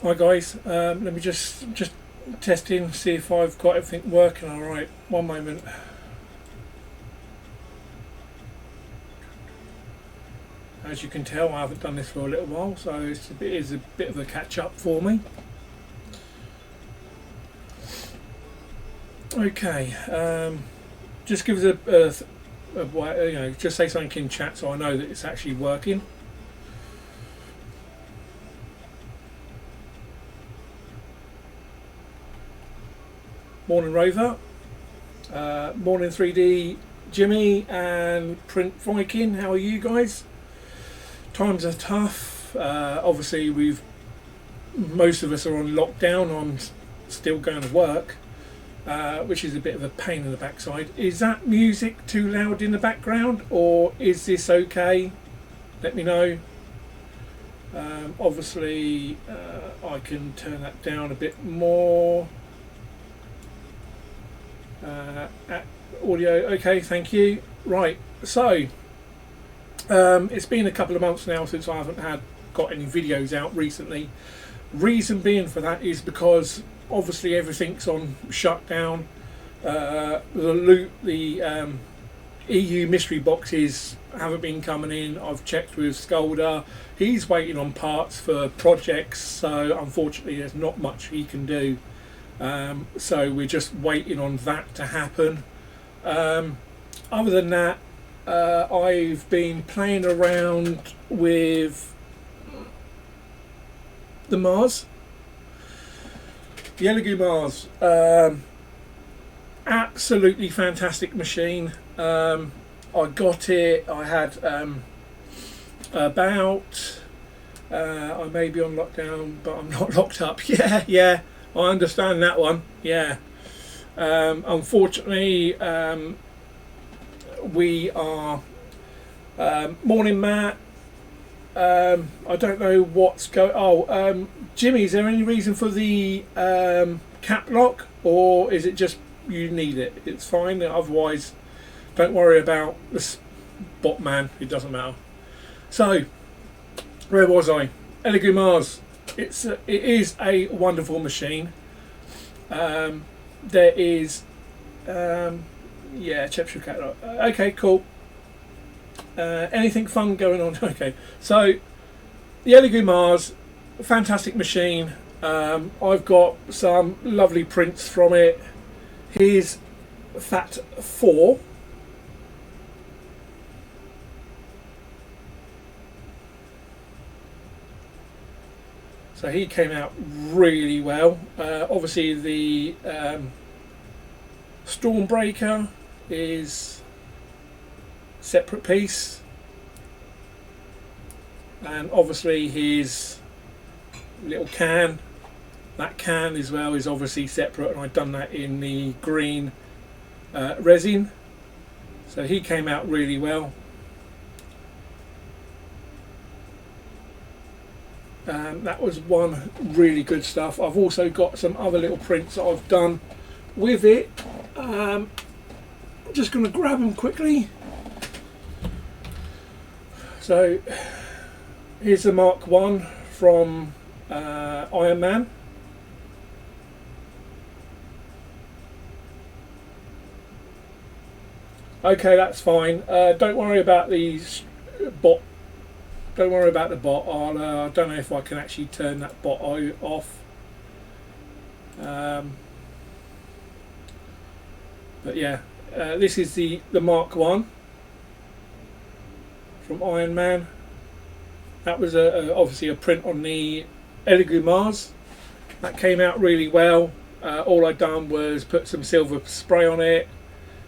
Hi guys, let me just test in, see if I've got everything working all right. One moment. As you can tell, I haven't done this for a little while, so it is a bit of a catch up for me. Okay, just give us just say something in chat so I know that it's actually working. Morning Rover, morning 3D Jimmy and Print Viking, how are you guys? Times are tough, obviously most of us are on lockdown. I'm still going to work, which is a bit of a pain in the backside. Is that music too loud in the background or is this okay? Let me know. Obviously I can turn that down a bit more. Audio okay, thank you. Right, so it's been a couple of months now since I haven't got any videos out recently. Reason being for that is because obviously everything's on shutdown. The EU mystery boxes haven't been coming in. I've checked with Skolder, he's waiting on parts for projects, so unfortunately there's not much he can do. So we're just waiting on that to happen. Other than that, I've been playing around with the Mars, the Lagoon Mars. Absolutely fantastic machine. I got it. I had about I may be on lockdown, but I'm not locked up. Yeah. I understand that one. Yeah. Unfortunately, we are. Morning, Matt. I don't know what's going. Oh, Jimmy, is there any reason for the cap lock, or is it just you need it? It's fine. Otherwise, don't worry about this bot man. It doesn't matter. So, where was I? Lagoon Mars. It is a wonderful machine. There is Chepshire Cat. Okay, cool. Anything fun going on? Okay, so the Lagoon Mars, fantastic machine. I've got some lovely prints from it. Here's Fat 4. So he came out really well. Obviously the Stormbreaker is separate piece, and obviously his little can, that can as well is obviously separate, and I've done that in the green resin. So he came out really well. That was one really good stuff. I've also got some other little prints that I've done with it. I'm just going to grab them quickly. So here's the Mark 1 from Iron Man. Okay, that's fine. Don't worry about these bot. Don't worry about the bot. I don't know if I can actually turn that bot off. But yeah, this is the Mark 1 from Iron Man. That was obviously a print on the Lagoon Mars. That came out really well. All I'd done was put some silver spray on it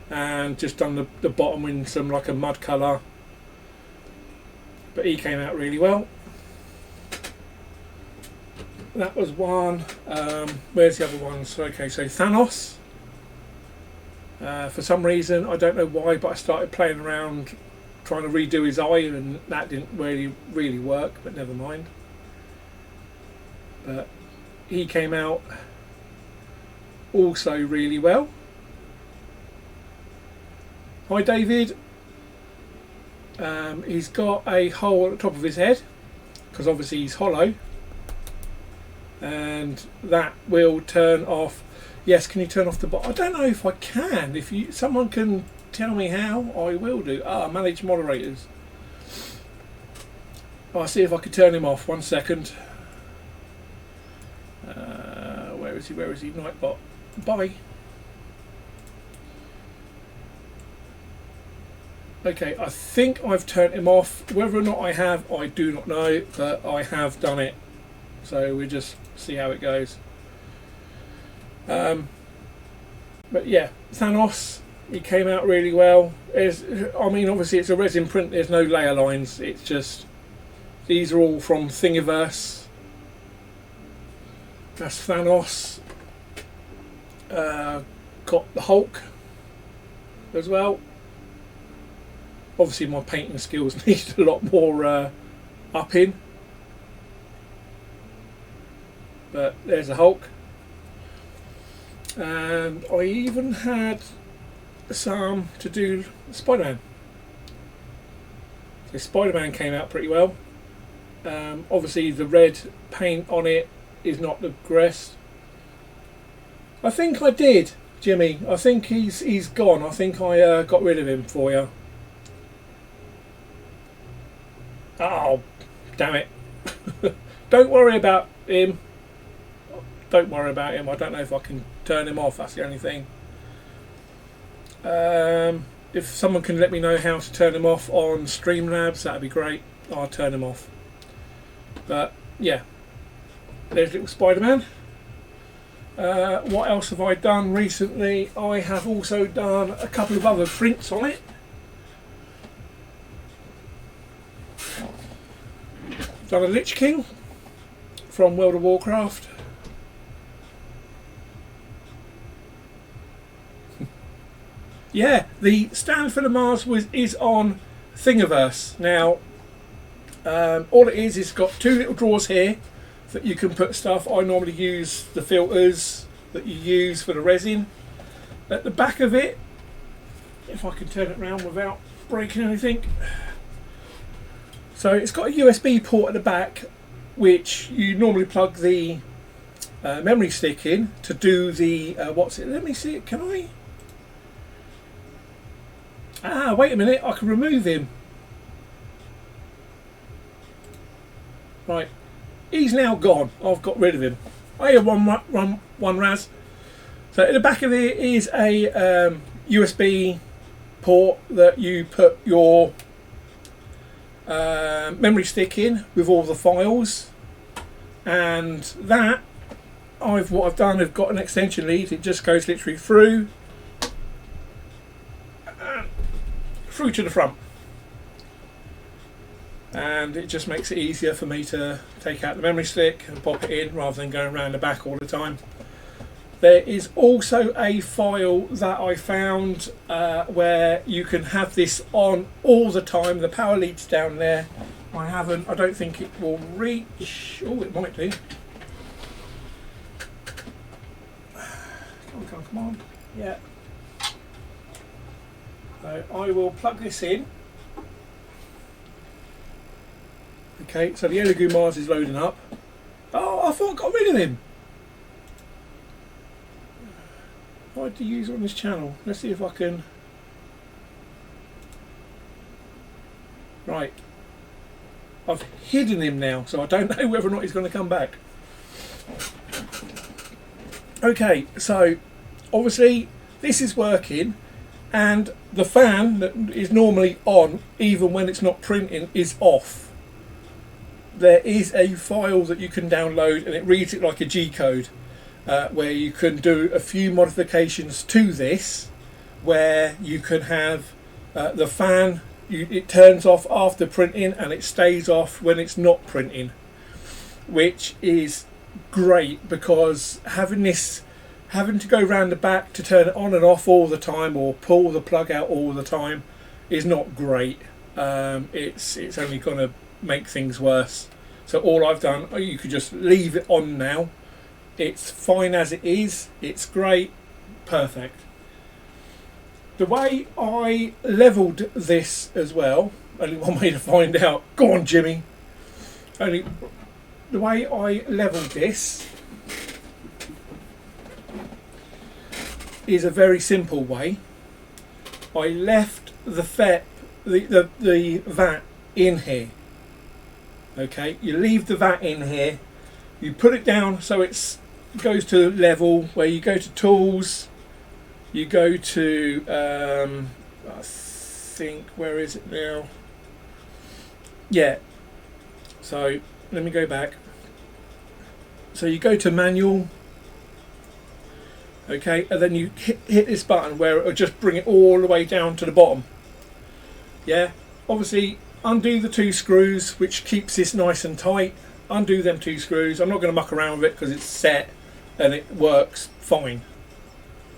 and just done the bottom in some like a mud colour. But he came out really well. That was one. Where's the other ones? Okay, so Thanos. For some reason, I don't know why, but I started playing around trying to redo his eye, and that didn't really work, but never mind. But he came out also really well. Hi David. He's got a hole at the top of his head because obviously he's hollow. and that will turn off. Yes, can you turn off the bot? I don't know if I can. If someone can tell me how, I will do. Manage moderators. I'll see if I can turn him off. 1 second. Where is he? Where is he? Nightbot. Bye. Okay, I think I've turned him off. Whether or not I have, I do not know, but I have done it. So we'll just see how it goes. But yeah, Thanos, he came out really well. I mean, obviously it's a resin print, there's no layer lines, it's just, these are all from Thingiverse. That's Thanos. Got the Hulk as well. Obviously my painting skills need a lot more upping. But there's a Hulk. And I even had some to do Spider-Man. So Spider-Man came out pretty well. Obviously the red paint on it is not the best. I think I did, Jimmy. I think he's gone. I think I got rid of him for you. Oh, damn it. Don't worry about him. Don't worry about him. I don't know if I can turn him off. That's the only thing. If someone can let me know how to turn him off on Streamlabs, that'd be great. I'll turn him off. But yeah, there's little Spider-Man. What else have I done recently? I have also done a couple of other prints on it. Done a Lich King from World of Warcraft. Yeah, the stand for the Mars is on Thingiverse. Now, all it is, it's got two little drawers here that you can put stuff. I normally use the filters that you use for the resin. At the back of it, if I can turn it around without breaking anything. So it's got a USB port at the back, which you normally plug the memory stick in to do the, what's it, let me see it, can I? Wait a minute, I can remove him. Right, he's now gone. I've got rid of him. I have one Raz. So at the back of it is a USB port that you put your memory stick in with all the files, and that what I've done, I've got an extension lead. It just goes literally through to the front, and it just makes it easier for me to take out the memory stick and pop it in rather than going around the back all the time. There is also a file that I found where you can have this on all the time. The power lead's down there. I don't think it will reach. Oh, it might do. Come on. Yeah. So I will plug this in. Okay, so the Lagoon Mars is loading up. Oh, I thought I got rid of him. Why did you use it on this channel? Let's see if I can. Right. I've hidden him now, so I don't know whether or not he's going to come back. Okay, so obviously this is working, and the fan that is normally on, even when it's not printing, is off. There is a file that you can download, and it reads it like a G-code, where you can do a few modifications to this, where you can have the fan, it turns off after printing and it stays off when it's not printing, which is great, because having to go round the back to turn it on and off all the time, or pull the plug out all the time, is not great. It's only going to make things worse. So all I've done, you could just leave it on now. It's fine as it is. It's great. Perfect. The way I leveled this as well, only one way to find out. Go on, Jimmy. Only the way I leveled this is a very simple way. I left the vat in here. Okay, you leave the vat in here, you put it down so it goes to level, where you go to tools, you go to I think, where is it now? Yeah, so let me go back. So you go to manual, okay, and then you hit this button where it'll just bring it all the way down to the bottom. Yeah, obviously undo the 2 screws, which keeps this nice and tight. Undo them 2 screws. I'm not going to muck around with it because it's set and it works fine.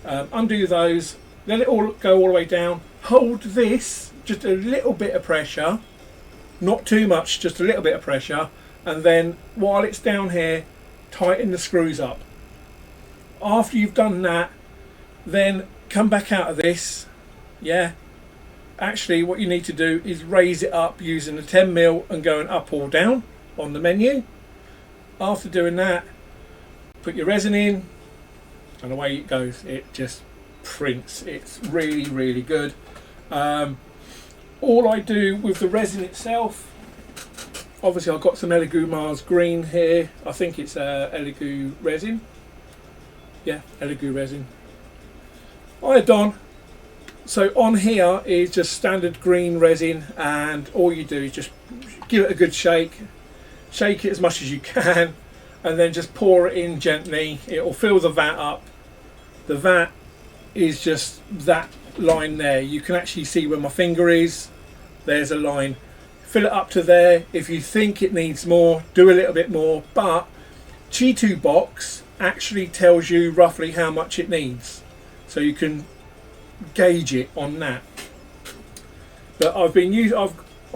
Undo those, let it all go all the way down. Hold this, just a little bit of pressure, not too much, just a little bit of pressure, and then while it's down here, tighten the screws up. After you've done that, then come back out of this. Yeah, actually what you need to do is raise it up using the 10mm and going up or down on the menu. After doing that, put your resin in and away it goes. It just prints. It's really, really good. All I do with the resin itself, obviously I've got some Lagoon Mars green here. I think it's Lagoon resin. Yeah, Lagoon resin. Iodine. So on here is just standard green resin, and all you do is just give it a good shake it as much as you can, and then just pour it in gently. It will fill the vat up. The vat is just that line there. You can actually see where my finger is. There's a line. Fill it up to there. If you think it needs more, do a little bit more, but G2 box actually tells you roughly how much it needs, so you can gauge it on that. But I've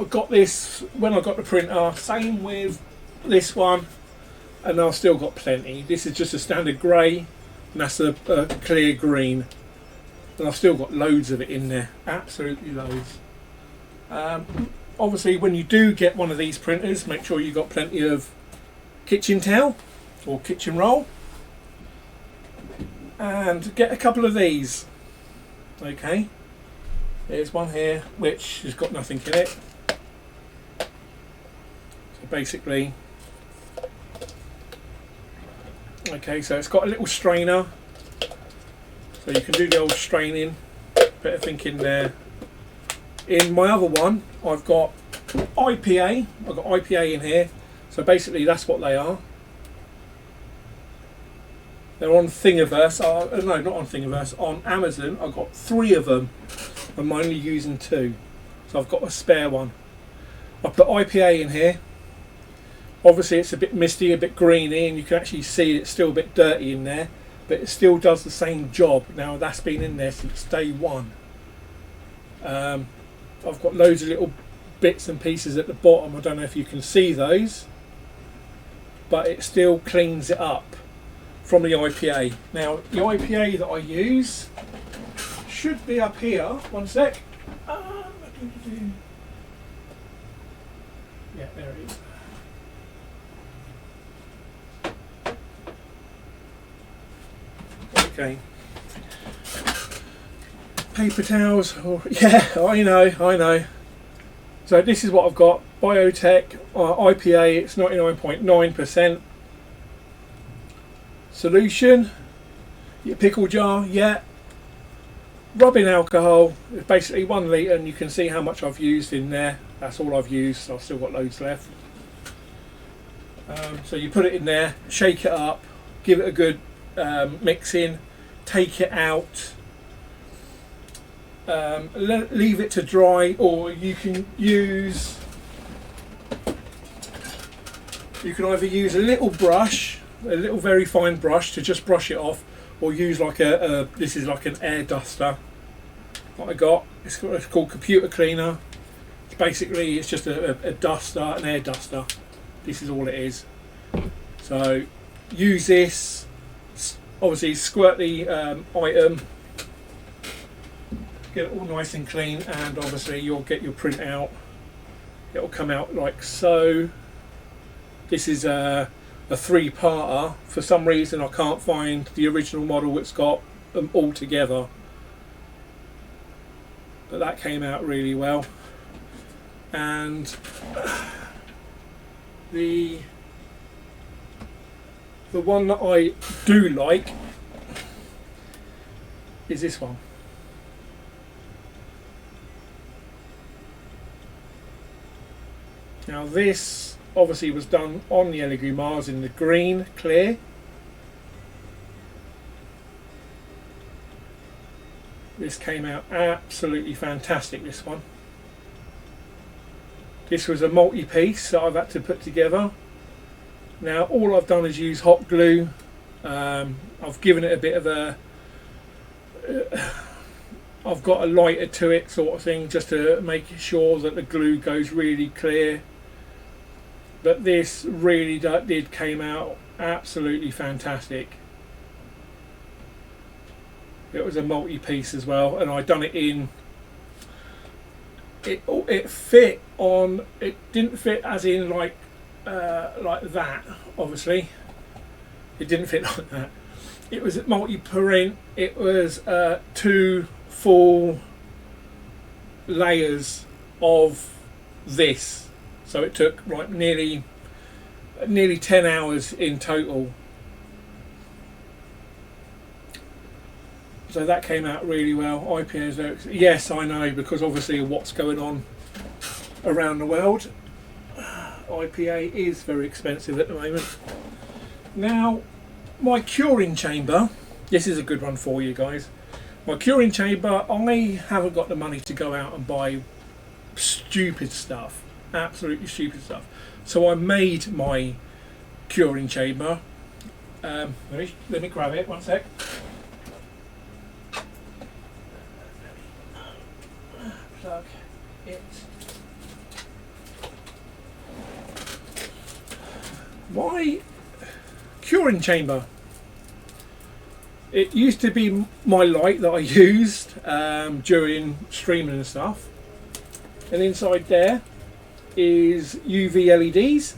got this when I got the printer, same with this one, and I've still got plenty. This is just a standard grey, and that's a clear green, and I've still got loads of it in there, absolutely loads. Obviously when you do get one of these printers, make sure you've got plenty of kitchen towel or kitchen roll, and get a couple of these. Okay, there's one here which has got nothing in it, so basically, okay, so it's got a little strainer, so you can do the old straining, bit of thing in there. In my other one I've got IPA, I've got IPA in here, so basically that's what they are. They're on Thingiverse, no, not on Thingiverse, on Amazon. I've got 3 of them. I'm only using 2, so I've got a spare one. I put IPA in here. Obviously it's a bit misty, a bit greeny, and you can actually see it's still a bit dirty in there, but it still does the same job. Now that's been in there since day 1. I've got loads of little bits and pieces at the bottom. I don't know if you can see those, but it still cleans it up from the IPA. Now the IPA that I use should be up here. One sec. Yeah, there it is. Okay. Paper towels. Oh, yeah, I know. So this is what I've got. Biotech IPA. It's 99.9%. Solution, your pickle jar, yeah. Rubbing alcohol, it's basically 1 litre, and you can see how much I've used in there. That's all I've used, so I've still got loads left. So you put it in there, shake it up, give it a good mixing, take it out, leave it to dry, or you can either use a little brush, a little very fine brush to just brush it off, or use like this is like an air duster that I got. It's called computer cleaner. Basically it's just a duster, an air duster. This is all it is. So use this, obviously squirt the item, get it all nice and clean, and obviously you'll get your print out. It will come out like so. This is a three-parter. For some reason I can't find the original model that's got them all together, but that came out really well. And the one that I do like is this one. Now this obviously was done on the Lagoon Mars in the green clear. This came out absolutely fantastic, this one. This was a multi-piece that I've had to put together. Now all I've done is use hot glue. I've given it a bit of a I've got a lighter to it sort of thing, just to make sure that the glue goes really clear. But this really came out absolutely fantastic. It was a multi-piece as well, and I done it in. It fit on. It didn't fit as in like that. Obviously, it didn't fit like that. It was multi-print. It was 2 full layers of this, so it took like nearly 10 hours in total. So that came out really well. IPA, yes, I know, because obviously of what's going on around the world, IPA is very expensive at the moment. Now, my curing chamber, this is a good one for you guys. My curing chamber, I haven't got the money to go out and buy stupid stuff, absolutely stupid stuff. So I made my curing chamber. Let me grab it, one sec. Plug it. My curing chamber, it used to be my light that I used during streaming and stuff, and inside there is UV LEDs,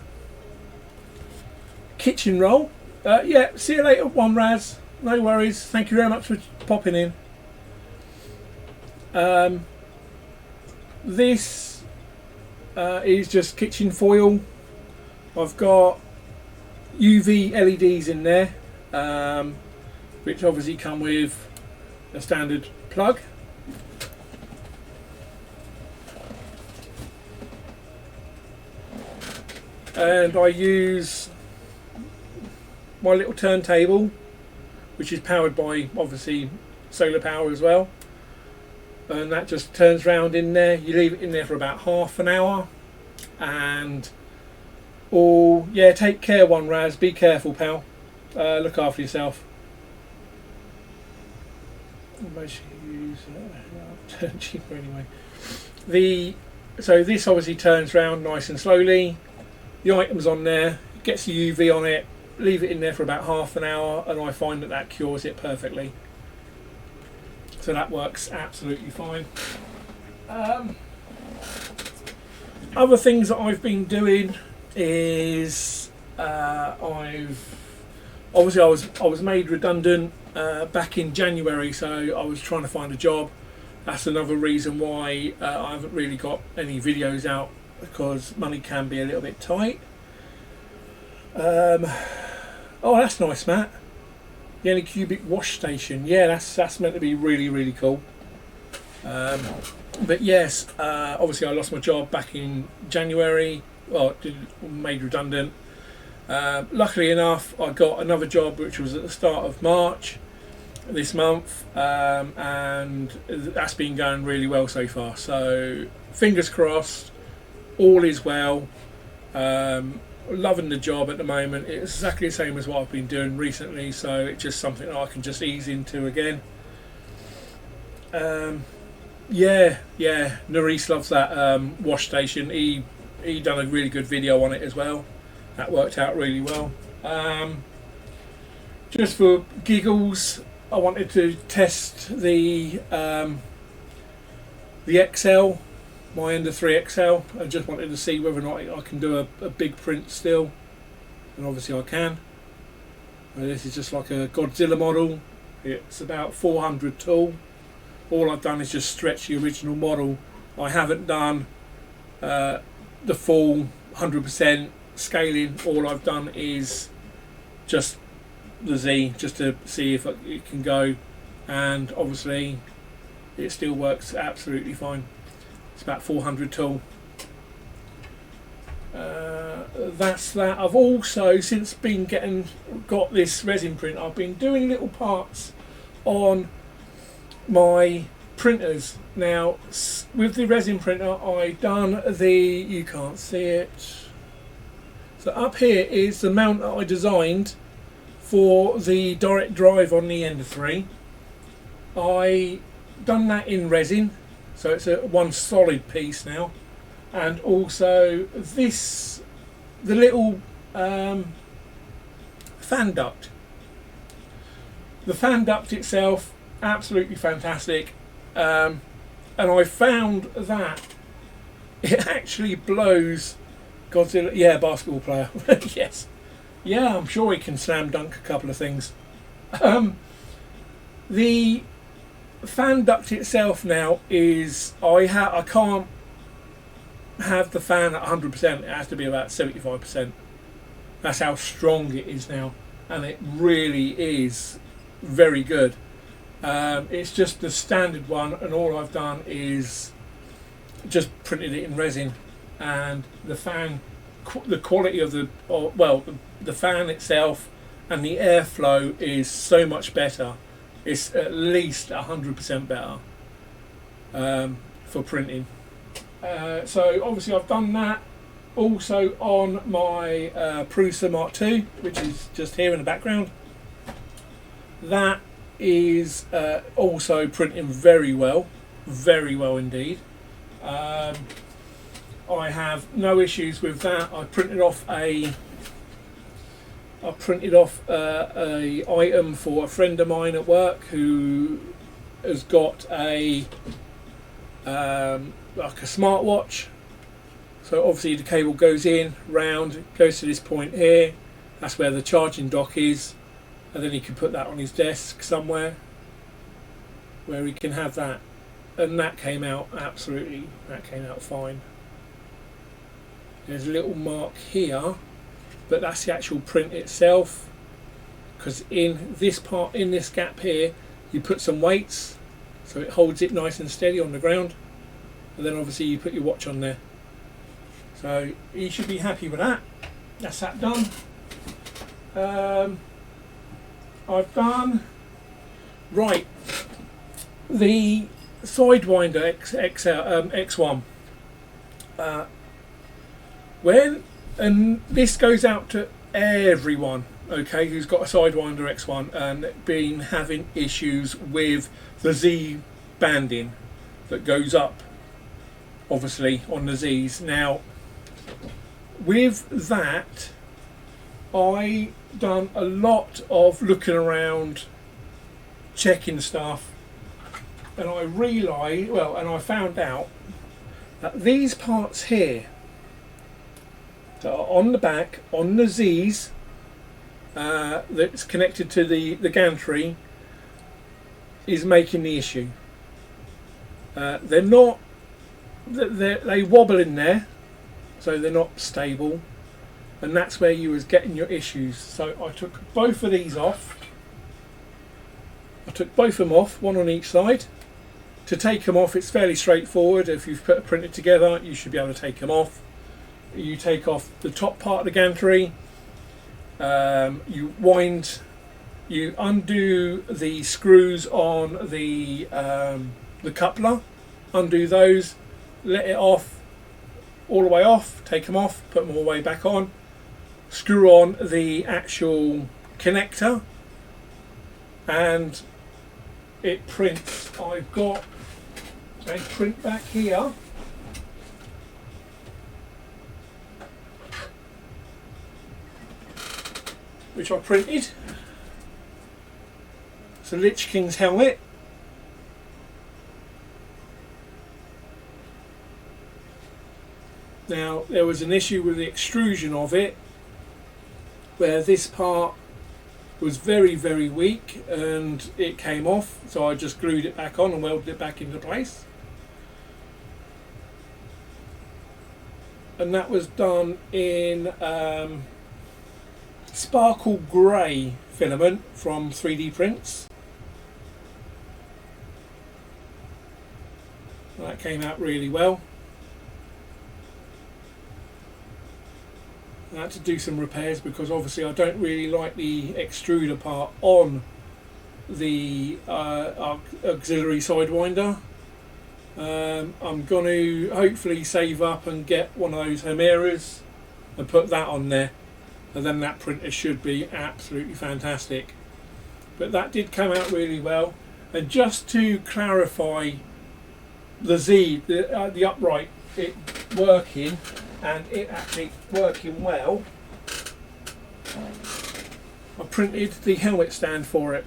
kitchen roll. Yeah, see you later, one Raz, no worries, thank you very much for popping in. This is just kitchen foil. I've got UV LEDs in there, which obviously come with a standard plug. And I use my little turntable, which is powered by obviously solar power as well. And that just turns round in there. You leave it in there for about half an hour. And yeah, take care, one Raz. Be careful, pal. Look after yourself. Turn cheaper anyway. So this obviously turns round nice and slowly. The item's on there. Gets the UV on it. Leave it in there for about half an hour, and I find that cures it perfectly. So that works absolutely fine. Other things that I've been doing is I was made redundant back in January, so I was trying to find a job. That's another reason why I haven't really got any videos out, because money can be a little bit tight. Oh, that's nice, Matt. The Anycubic wash station. Yeah, that's meant to be really cool. But yes, obviously I lost my job back in January. Well, made redundant. Luckily enough, I got another job which was at the start of March this month, and that's been going really well so far. So fingers crossed, all is well. Loving the job at the moment. It's exactly the same as what I've been doing recently, so it's just something that I can just ease into again. Yeah, Nerys loves that wash station. He done a really good video on it as well. That worked out really well. Just for giggles, I wanted to test the XL, my Ender 3 XL. I just wanted to see whether or not I can do a big print still. and obviously I can. This is just like a Godzilla model. It's about 400 tool. All I've done is just stretch the original model. I haven't done the full 100% scaling. All I've done is just the Z, just to see if it can go, and obviously it still works absolutely fine. It's about 400 tool. That's that. I've also since got this resin print, I've been doing little parts on my printers. Now with the resin printer I done you can't see it, so up here is the mount that I designed for the direct drive on the Ender 3. I done that in resin, so it's a one solid piece now. And also the little fan duct. The fan duct itself, absolutely fantastic. And I found that it actually blows Godzilla. Yeah, basketball player. Yes. Yeah, I'm sure he can slam dunk a couple of things. The fan duct itself now is, I can't have the fan at 100%, it has to be about 75%. That's how strong it is now, and it really is very good. It's just the standard one, and all I've done is just printed it in resin, and the fan, the quality of the fan itself and the airflow is so much better. It's at least 100% better for printing. So obviously I've done that also on my Prusa Mark II, which is just here in the background. That is also printing very well indeed. I have no issues with that. I printed off a item for a friend of mine at work who has got a like a smartwatch. So obviously the cable goes in, round, goes to this point here. That's where the charging dock is, and then he can put that on his desk somewhere where he can have that. And that came out fine. There's a little mark here, but that's the actual print itself, because in this part, in this gap here, you put some weights so it holds it nice and steady on the ground, and then obviously you put your watch on there. So you should be happy with that. That's that done. I've done the Sidewinder X1. And this goes out to everyone, okay, who's got a Sidewinder X1 and been having issues with the Z banding that goes up, obviously, on the Z's. Now, with that, I done a lot of looking around, checking stuff, and I realised, and I found out that these parts here that are on the back, on the Z's, that's connected to the gantry, is making the issue. They're not, they wobble in there, so they're not stable, and that's where you was getting your issues. So I took both of these off. I took both of them off, one on each side. To take them off, it's fairly straightforward. If you've printed together, you should be able to take them off. You take off the top part of the gantry, you undo the screws on the coupler, undo those, let it off, all the way off, take them off, put them all the way back on, screw on the actual connector, and it prints. I've got a print back here. Which I printed. It's a Lich King's helmet. Now there was an issue with the extrusion of it, where this part was very, very weak and it came off, so I just glued it back on and welded it back into place. And that was done in sparkle grey filament from 3D Prints. That came out really well. I had to do some repairs because obviously I don't really like the extruder part on the auxiliary Sidewinder. I'm going to hopefully save up and get one of those Chimeras and put that on there, and then that printer should be absolutely fantastic. But that did come out really well. And just to clarify, the Z, the upright, it working and it actually working well, I printed the helmet stand for it.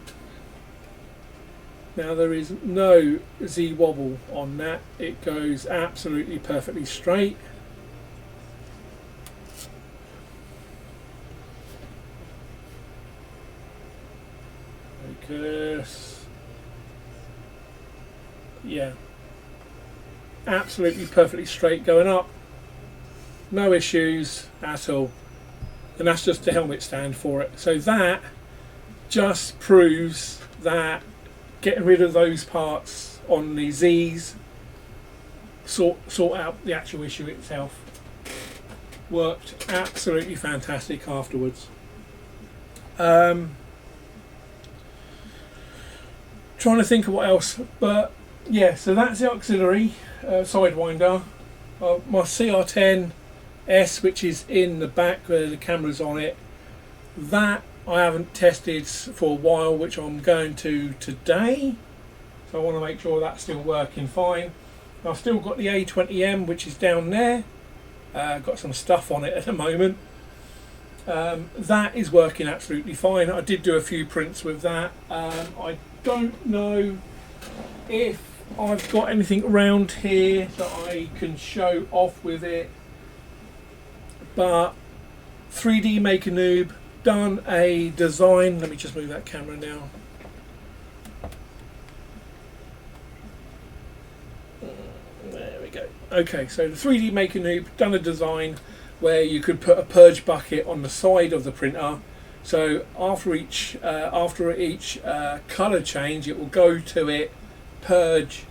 Now there is no Z wobble on that, it goes absolutely perfectly straight. Focus. Yeah, absolutely perfectly straight going up, no issues at all. And that's just the helmet stand for it. So that just proves that getting rid of those parts on the Z's sort out the actual issue itself. Worked absolutely fantastic afterwards. Trying to think of what else, but yeah, so that's the auxiliary Sidewinder. My CR10S, which is in the back where the camera's on it, that I haven't tested for a while, which I'm going to today, so I want to make sure that's still working fine. I've still got the A20M, which is down there, got some stuff on it at the moment. That is working absolutely fine. I did do a few prints with that. I don't know if I've got anything around here that I can show off with it, but 3D Maker Noob done a design. Let me just move that camera now. There we go. Okay, so the 3D Maker Noob done a design where you could put a purge bucket on the side of the printer, so after each color change it will go to it, purge,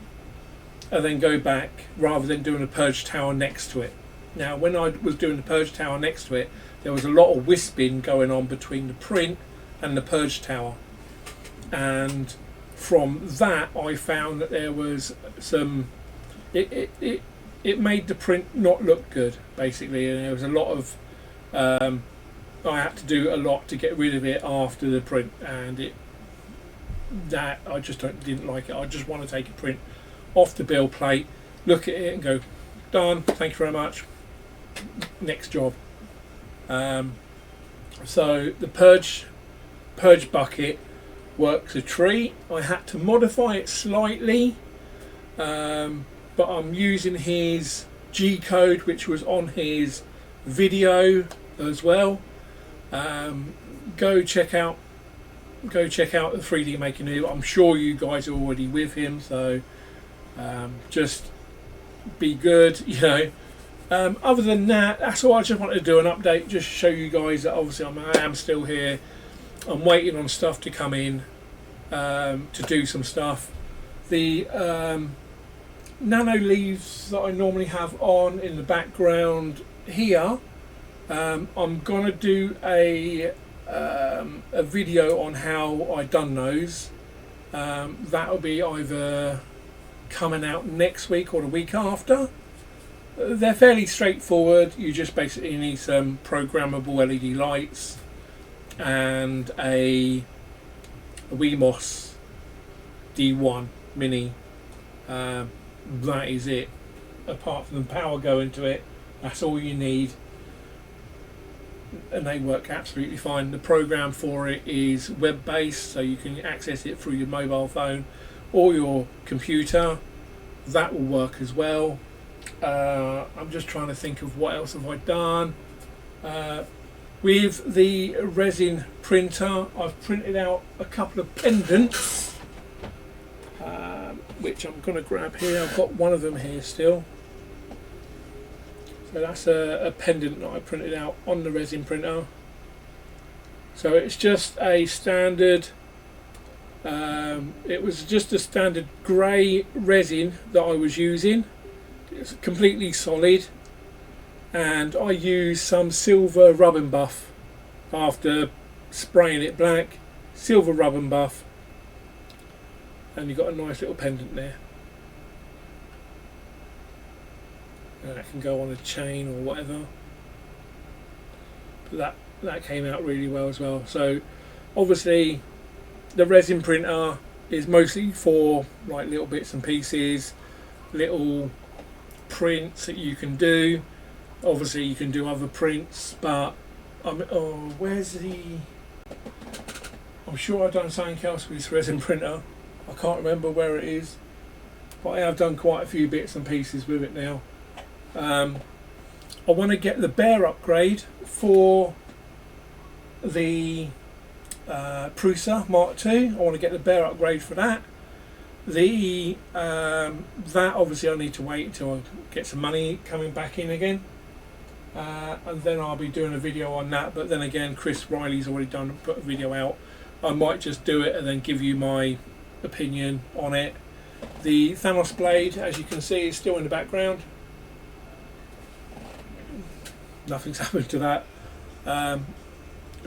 and then go back, rather than doing a purge tower next to it. Now when I was doing the purge tower next to it, there was a lot of wisping going on between the print and the purge tower, and from that I found that there was some, it made the print not look good basically, and there was a lot of I had to do a lot to get rid of it after the print, and that I just didn't like it. I just want to take a print off the bill plate, look at it and go, done, thank you very much, next job. So the purge bucket works a treat. I had to modify it slightly, but I'm using his G code, which was on his video as well. Go check out the 3D Maker Noob. I'm sure you guys are already with him, so just be good, you know. Other than that, that's all. I just wanted to do an update, just show you guys that obviously I am still here. I'm waiting on stuff to come in, to do some stuff. The Nano Leaves that I normally have on in the background here, I'm gonna do a video on how I done those. That'll be either coming out next week or the week after. They're fairly straightforward. You just basically need some programmable LED lights and a Wemos D1 mini. That is it. Apart from the power going to it, that's all you need, and they work absolutely fine. The program for it is web based, so you can access it through your mobile phone or your computer. That will work as well. I'm just trying to think of what else have I done. With the Resin Printer, I've printed out a couple of pendants, which I'm going to grab here. I've got one of them here still. So that's a pendant that I printed out on the Resin Printer. So it's just a standard, it was just a standard grey resin that I was using. It's completely solid, and I used some silver rub and buff after spraying it black. Silver rub and buff, and you've got a nice little pendant there. And that can go on a chain or whatever. But that came out really well as well. So obviously the Resin Printer is mostly for like little bits and pieces, little prints that you can do. Obviously you can do other prints, but where's the... I'm sure I've done something else with this Resin Printer. I can't remember where it is, but I have done quite a few bits and pieces with it now. I want to get the Bear upgrade for the Prusa Mark II. I want to get the Bear upgrade for that. That obviously I need to wait until I get some money coming back in again, and then I'll be doing a video on that. But then again, Chris Riley's already put a video out. I might just do it and then give you my opinion on it. The Thanos blade, as you can see, is still in the background. Nothing's happened to that,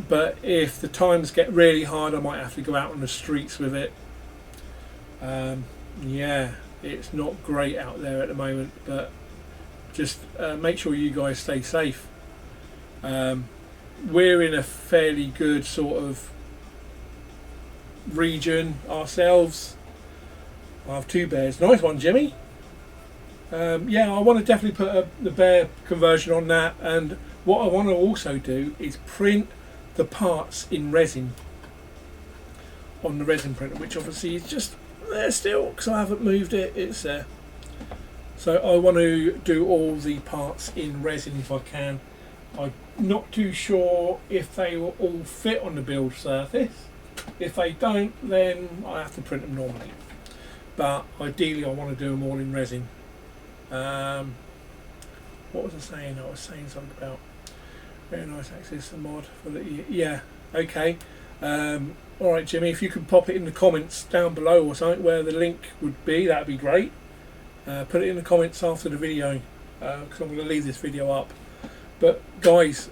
but if the times get really hard, I might have to go out on the streets with it. Yeah, it's not great out there at the moment, but just make sure you guys stay safe. We're in a fairly good sort of region ourselves. I have two bears. Nice one, Jimmy. Yeah, I want to definitely put the Bear conversion on that, and what I want to also do is print the parts in resin on the Resin Printer, which obviously is just there still because I haven't moved it. It's there. So I want to do all the parts in resin if I can. I'm not too sure if they will all fit on the build surface. If they don't, then I have to print them normally, but ideally I want to do them all in resin. What was I saying? I was saying something about very nice access to mod for the... Yeah, okay. Alright Jimmy, if you could pop it in the comments down below or something where the link would be, that'd be great. Put it in the comments after the video, because I'm going to leave this video up. But guys,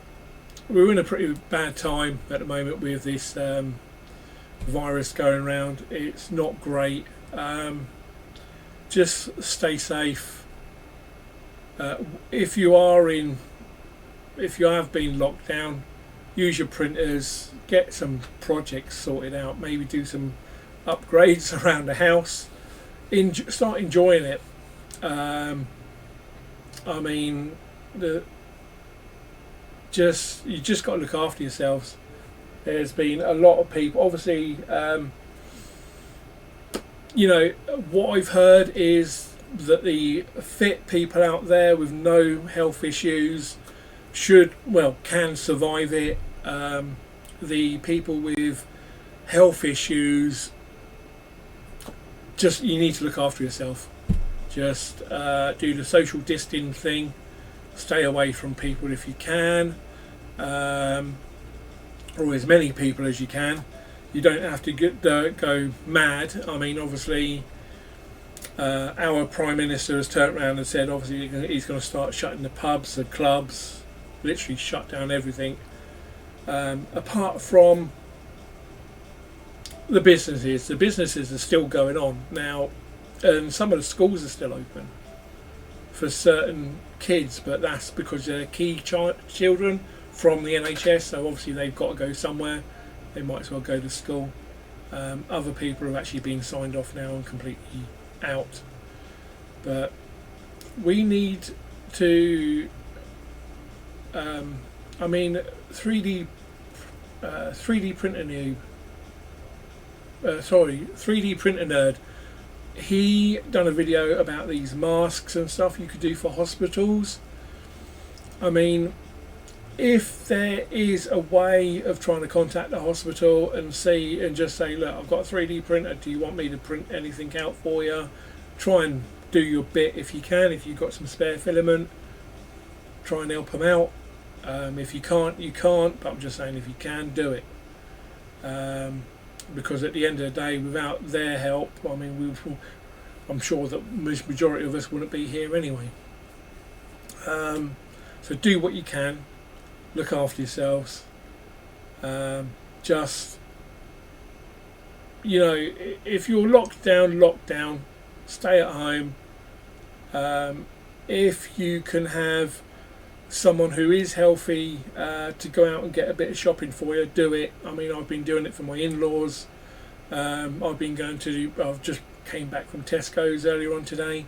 we're in a pretty bad time at the moment with this virus going around. It's not great. Just stay safe. If you have been locked down, use your printers, get some projects sorted out, maybe do some upgrades around the house, start enjoying it. I mean, you just got to look after yourselves. There's been a lot of people, obviously, you know, what I've heard is that the fit people out there with no health issues can survive it. The people with health issues, you need to look after yourself. Just do the social distancing thing, stay away from people if you can, or as many people as you can. You don't have to go mad. I mean, obviously our Prime Minister has turned around and said obviously he's going to start shutting the pubs, the clubs, literally shut down everything, apart from the businesses are still going on now, and some of the schools are still open for certain kids, but that's because they're key children from the NHS, so obviously they've got to go somewhere. They might as well go to school. Other people have actually been signed off now and completely out, but we need to I mean 3D printer noob, 3D printer nerd, he done a video about these masks and stuff you could do for hospitals. I mean, if there is a way of trying to contact the hospital and see and just say, look, I've got a 3D printer, do you want me to print anything out for you? Try and do your bit if you can. If you've got some spare filament, try and help them out. If you can't, you can't, but I'm just saying if you can, do it. Because at the end of the day, without their help, I mean, I'm sure that the majority of us wouldn't be here anyway. So do what you can. Look after yourselves. Just, you know, if you're locked down, stay at home. If you can have someone who is healthy to go out and get a bit of shopping for you, do it. I mean, I've been doing it for my in-laws. I've just came back from Tesco's earlier on today.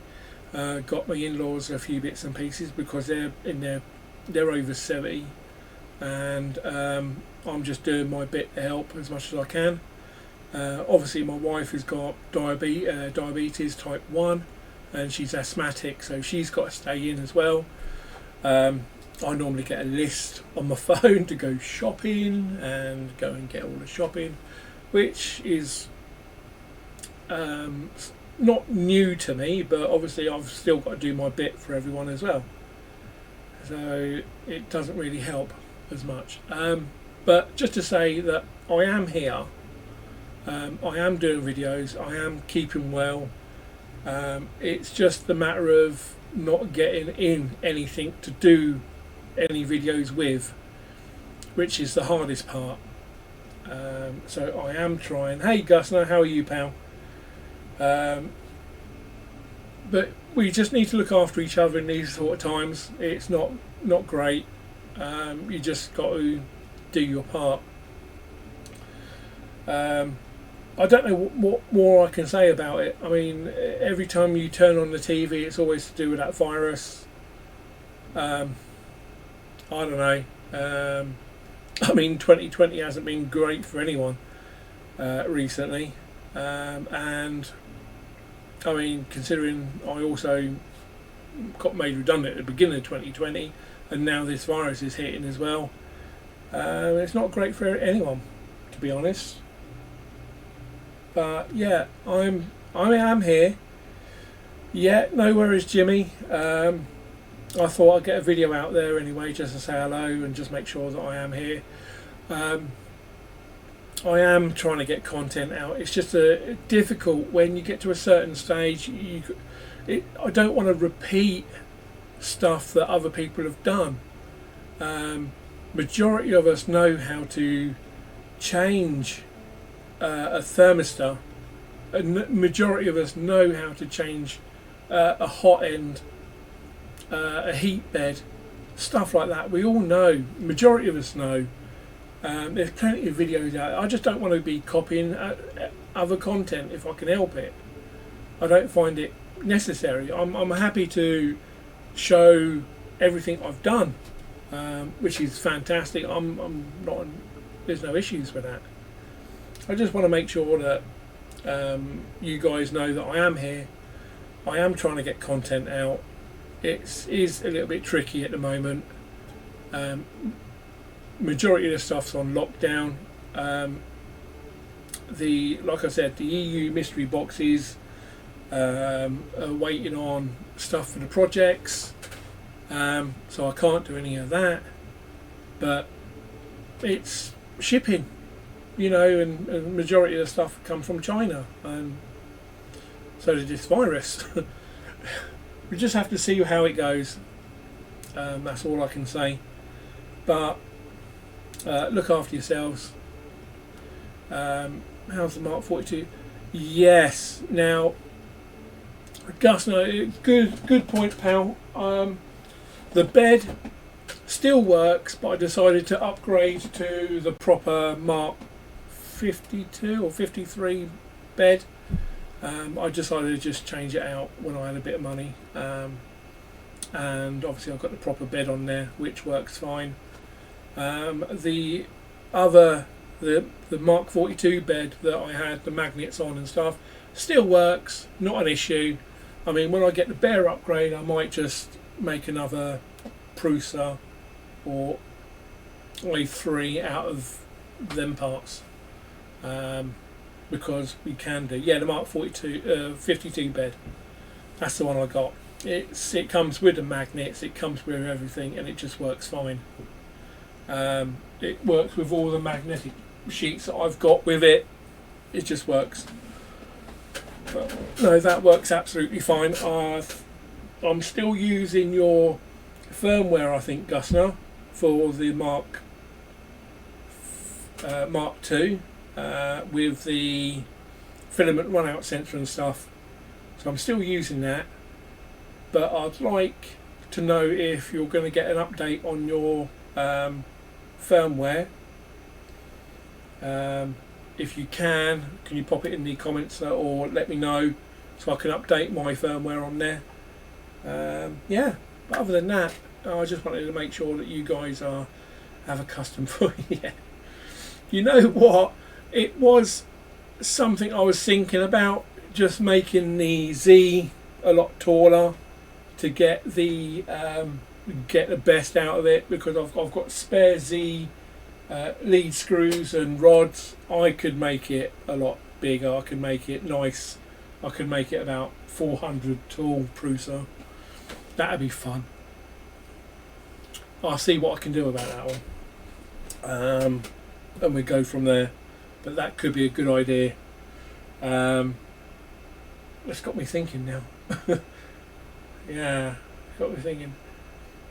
Got my in-laws a few bits and pieces because they're over 70. And I'm just doing my bit to help as much as I can. Obviously my wife has got diabetes type 1 and she's asthmatic, so she's got to stay in as well. I normally get a list on my phone to go shopping and go and get all the shopping, which is not new to me, but obviously I've still got to do my bit for everyone as well, so it doesn't really help as much. But just to say that I am here, I am doing videos, I am keeping well. It's just the matter of not getting in anything to do any videos with, which is the hardest part. So I am trying. Hey Gusner, how are you, pal? But we just need to look after each other in these sort of times. It's not great. You just got to do your part. I don't know what more I can say about it. I mean, every time you turn on the TV, it's always to do with that virus. I don't know. I mean, 2020 hasn't been great for anyone recently. And I mean, considering I also got made redundant at the beginning of 2020, and now this virus is hitting as well. It's not great for anyone, to be honest. But yeah, I am here. Yeah, no worries, Jimmy. I thought I'd get a video out there anyway, just to say hello and just make sure that I am here. I am trying to get content out. It's just difficult when you get to a certain stage. I don't want to repeat stuff that other people have done. Majority of us know how to change a thermistor. A majority of us know how to change a hot end, a heat bed, stuff like that. We all know. Majority of us know. There's plenty of videos out there. I just don't want to be copying other content if I can help it. I don't find it necessary. I'm happy to show everything I've done, which is fantastic. I'm not. There's no issues with that. I just want to make sure that you guys know that I am here. I am trying to get content out. It is a little bit tricky at the moment. Majority of the stuff's on lockdown. Like I said, the EU mystery boxes are waiting on stuff for the projects, so I can't do any of that. But it's shipping, you know, and the majority of the stuff come from China, and so did this virus. We just have to see how it goes. That's all I can say. But look after yourselves. How's the Mark 42? Yes. Now, Gus, no, good point, pal. The bed still works, but I decided to upgrade to the proper Mark 52 or 53 bed. I decided to just change it out when I had a bit of money, and obviously I've got the proper bed on there, which works fine. The Mark 42 bed that I had the magnets on and stuff still works, not an issue. I mean, when I get the bear upgrade, I might just make another Prusa or only 3 out of them parts, because we can do, yeah, the Mark 42 52 bed. That's the one I got. It comes with the magnets, it comes with everything, and it just works fine. It works with all the magnetic sheets that I've got with it. It just works. But no, that works absolutely fine. I'm still using your firmware, I think, Gusner, for the Mark II with the filament run-out sensor and stuff. So I'm still using that. But I'd like to know if you're going to get an update on your firmware. If you can you pop it in the comments or let me know so I can update my firmware on there. Yeah, but other than that, I just wanted to make sure that you guys have a custom for you. Yeah. You know what? It was something I was thinking about, just making the Z a lot taller to get the best out of it, because I've got spare Z lead screws and rods. I could make it a lot bigger. I could make it nice. I could make it about 400 tall Prusa. That'd be fun. I'll see what I can do about that one, and we go from there. But that could be a good idea. It's got me thinking now. Yeah, got me thinking.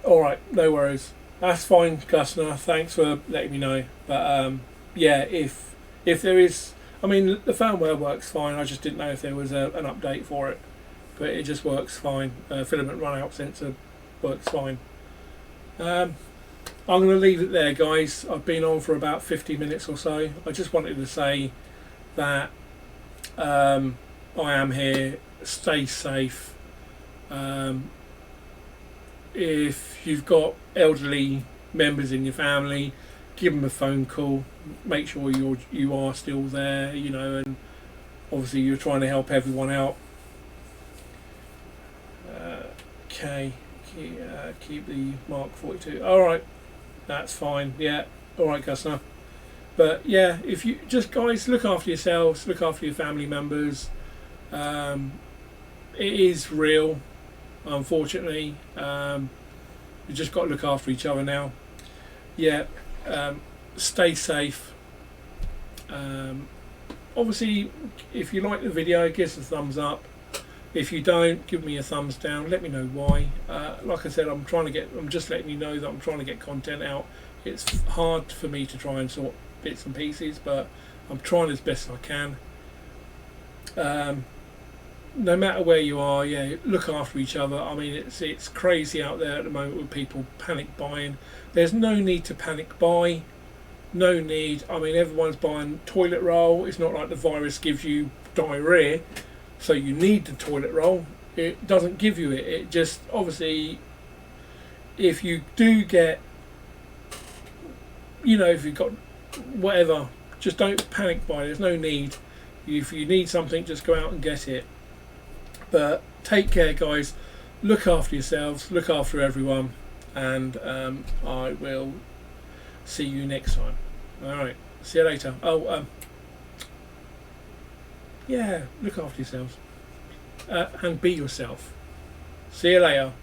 Alright, no worries. That's fine, Gusner. Thanks for letting me know. But yeah, if there is, I mean, the firmware works fine. I just didn't know if there was an update for it. But it just works fine. Filament run-out sensor works fine. I'm going to leave it there, guys. I've been on for about 50 minutes or so. I just wanted to say that I am here. Stay safe. If you've got elderly members in your family, give them a phone call. Make sure you are still there, you know, and obviously you're trying to help everyone out. Okay, keep the Mark 42. All right, that's fine. Yeah, all right, Gusner. But yeah, if you just, guys, look after yourselves, look after your family members. It is real. Unfortunately, we just got to look after each other now. Yeah, stay safe. Obviously, if you like the video, give us a thumbs up. If you don't, give me a thumbs down. Let me know why. Like I said, I'm just letting you know that I'm trying to get content out. It's hard for me to try and sort bits and pieces, but I'm trying as best I can. No matter where you are, yeah, look after each other. I mean, it's crazy out there at the moment with people panic buying. There's no need to panic buy. No need. I mean, everyone's buying toilet roll. It's not like the virus gives you diarrhea, so you need the toilet roll. It doesn't give you it. It just, obviously, if you do get, you know, if you've got whatever, just don't panic buy. There's no need. If you need something, just go out and get it. But take care, guys. Look after yourselves. Look after everyone. And I will see you next time. Alright. See you later. Oh, yeah. Look after yourselves. And be yourself. See you later.